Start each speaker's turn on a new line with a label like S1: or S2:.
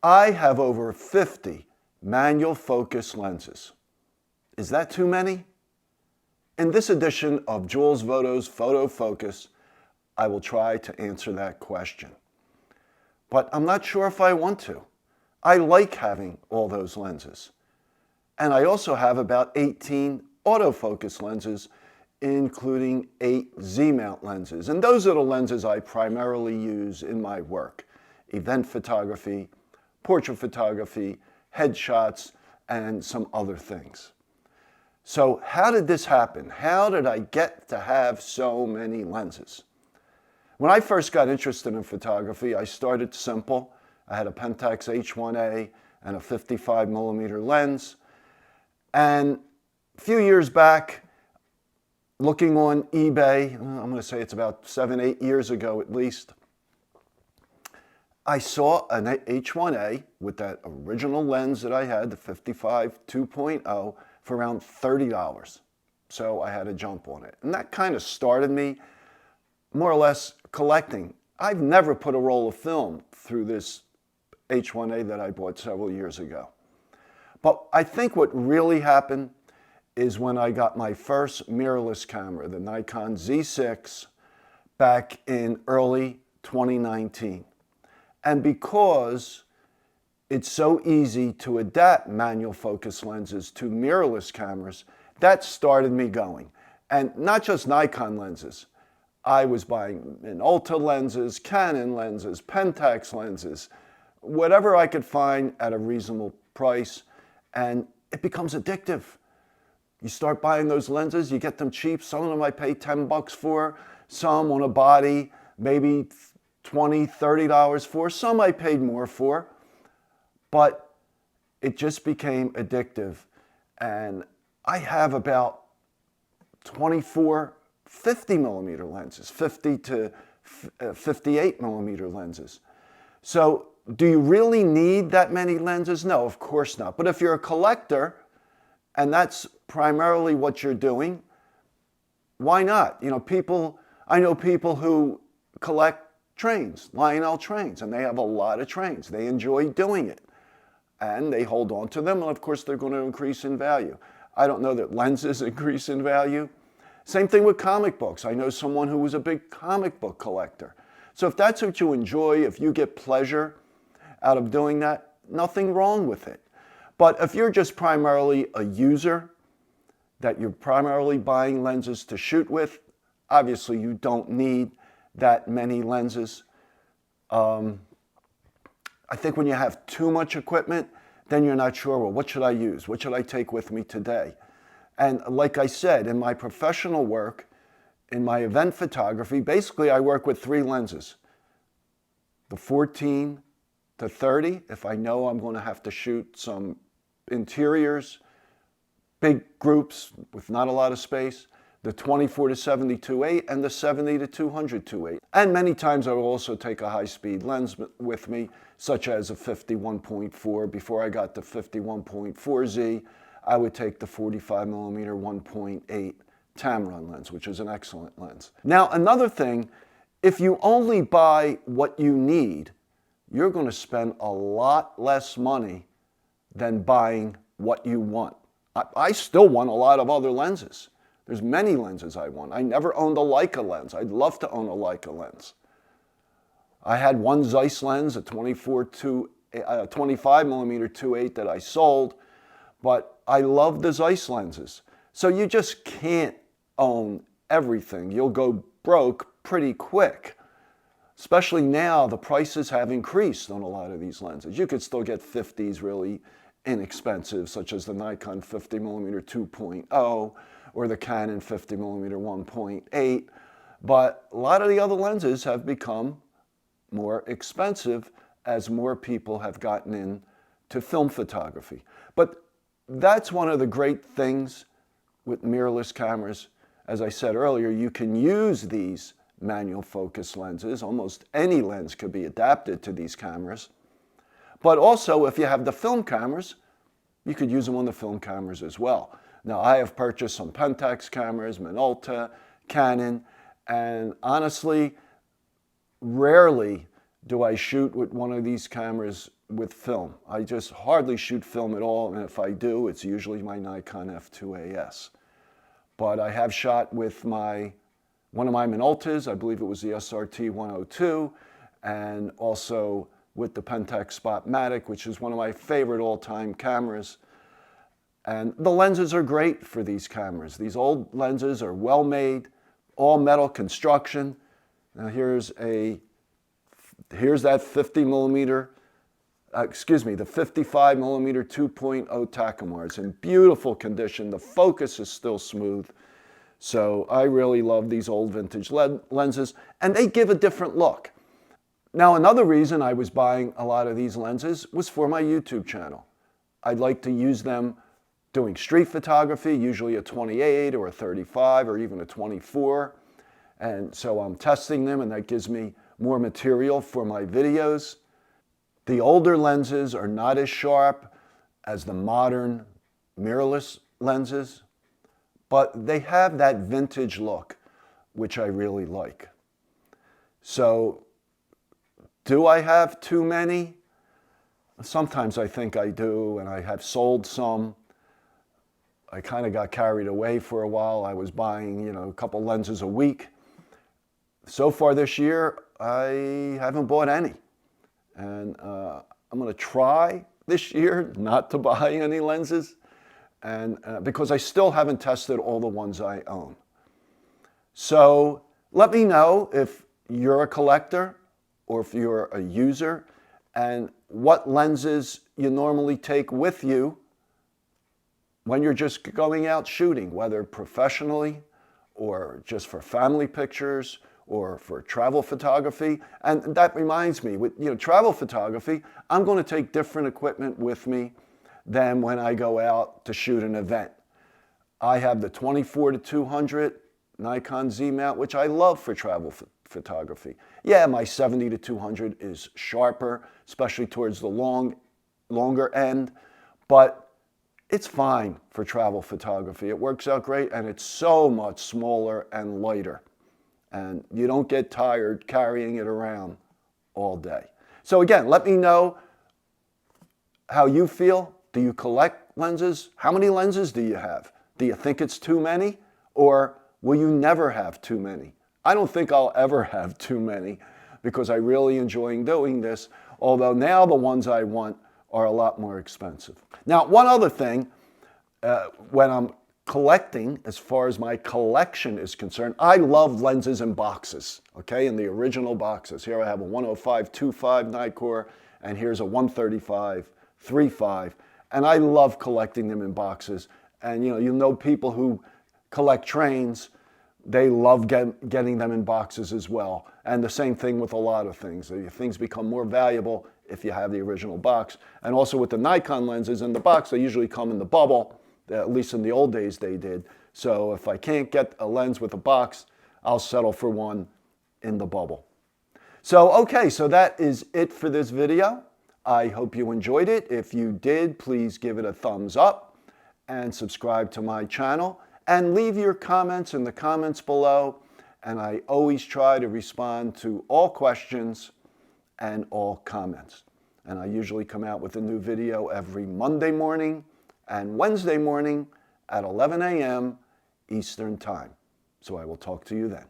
S1: I have over 50 manual focus lenses. Is that too many? In this edition of Jules Voto's Photo Focus, I will try to answer that question. But I'm not sure if I want to. I like having all those lenses. And I also have about 18 autofocus lenses, including 8 Z-mount lenses. And those are the lenses I primarily use in my work: event photography, portrait photography, headshots, and some other things. So how did this happen? How did I get to have so many lenses? When I first got interested in photography, I started simple. I had a Pentax H1A and a 55mm lens. And a few years back, looking on eBay, I'm going to say it's about 7-8 years ago at least, I saw an H1A with that original lens that I had, the 55 2.0, for around $30. So I had to jump on it. And that kind of started me more or less collecting. I've never put a roll of film through this H1A that I bought several years ago. But I think what really happened is when I got my first mirrorless camera, the Nikon Z6, back in early 2019. And because it's so easy to adapt manual focus lenses to mirrorless cameras, that started me going. And not just Nikon lenses. I was buying Minolta lenses, Canon lenses, Pentax lenses, whatever I could find at a reasonable price, and it becomes addictive. You start buying those lenses, you get them cheap. Some of them I pay $10 for, some on a body, maybe $20, $30 for. Some I paid more for, but it just became addictive. And I have about 24 50mm lenses, 50 to 58mm lenses. So do you really need that many lenses? No, of course not. But if you're a collector, and that's primarily what you're doing, why not? You know, I know people who collect trains, Lionel trains, and they have a lot of trains. They enjoy doing it, and they hold on to them, and of course they're going to increase in value. I don't know that lenses increase in value. Same thing with comic books. I know someone who was a big comic book collector. So if that's what you enjoy, if you get pleasure out of doing that, nothing wrong with it. But if you're just primarily a user, that you're primarily buying lenses to shoot with, obviously you don't need that many lenses. I think when you have too much equipment, then you're not sure, well, what should I use? What should I take with me today? And like I said, in my professional work, in my event photography, basically I work with 3 lenses. The 14 to 30, if I know I'm going to have to shoot some interiors, big groups with not a lot of space, the 24 to 72/8 and the 70 to 200/8. And many times I will also take a high-speed lens with me, such as a 51.4. Before I got the 51.4Z, I would take the 45mm 1.8 Tamron lens, which is an excellent lens. Now, another thing, if you only buy what you need, you're going to spend a lot less money than buying what you want. I still want a lot of other lenses. There's many lenses I want. I never owned a Leica lens. I'd love to own a Leica lens. I had one Zeiss lens, a 25mm 2.8 that I sold, but I love the Zeiss lenses. So you just can't own everything. You'll go broke pretty quick. Especially now, the prices have increased on a lot of these lenses. You could still get 50s really inexpensive, such as the Nikon 50mm 2.0 or the Canon 50mm 1.8. But a lot of the other lenses have become more expensive as more people have gotten into film photography. But that's one of the great things with mirrorless cameras. As I said earlier, you can use these manual focus lenses. Almost any lens could be adapted to these cameras. But also, if you have the film cameras, you could use them on the film cameras as well. Now, I have purchased some Pentax cameras, Minolta, Canon, and honestly, rarely do I shoot with one of these cameras with film. I just hardly shoot film at all, and if I do, it's usually my Nikon F2AS. But I have shot with one of my Minoltas, I believe it was the SRT 102, and also with the Pentax Spotmatic, which is one of my favorite all-time cameras. And the lenses are great for these cameras. These old lenses are well made, all metal construction. Now here's that 50 millimeter, the 55 millimeter 2.0 Takumar. It's in beautiful condition. The focus is still smooth. So I really love these old vintage lenses, and they give a different look. Now, another reason I was buying a lot of these lenses was for my YouTube channel. I'd like to use them doing street photography, usually a 28 or a 35 or even a 24. And so I'm testing them, and that gives me more material for my videos. The older lenses are not as sharp as the modern mirrorless lenses, but they have that vintage look, which I really like. So, do I have too many? Sometimes I think I do, and I have sold some. I kind of got carried away for a while. I was buying, a couple lenses a week. So far this year, I haven't bought any. And I'm going to try this year not to buy any lenses, and because I still haven't tested all the ones I own. So let me know if you're a collector or if you're a user, and what lenses you normally take with you when you're just going out shooting, whether professionally or just for family pictures or for travel photography. And that reminds me, with travel photography, I'm going to take different equipment with me than when I go out to shoot an event. I have the 24-200 Nikon Z mount, which I love for travel photography. Yeah, my 70-200 is sharper, especially towards the longer end, but it's fine for travel photography. It works out great, and it's so much smaller and lighter. And you don't get tired carrying it around all day. So again, let me know how you feel. Do you collect lenses? How many lenses do you have? Do you think it's too many? Or will you never have too many? I don't think I'll ever have too many, because I really enjoy doing this, although now the ones I want are a lot more expensive. Now, one other thing, when I'm collecting, as far as my collection is concerned, I love lenses in boxes, okay, in the original boxes. Here I have a 105-25 Nikkor, and here's a 135-35, and I love collecting them in boxes. And you know people who collect trains, they love getting them in boxes as well. And the same thing with a lot of things. Things become more valuable if you have the original box. And also with the Nikon lenses in the box, they usually come in the bubble. At least in the old days they did. So if I can't get a lens with a box, I'll settle for one in the bubble. So okay, so that is it for this video. I hope you enjoyed it. If you did, please give it a thumbs up and subscribe to my channel, and leave your comments in the comments below. And I always try to respond to all questions and all comments. And I usually come out with a new video every Monday morning and Wednesday morning at 11 a.m. Eastern Time. So I will talk to you then.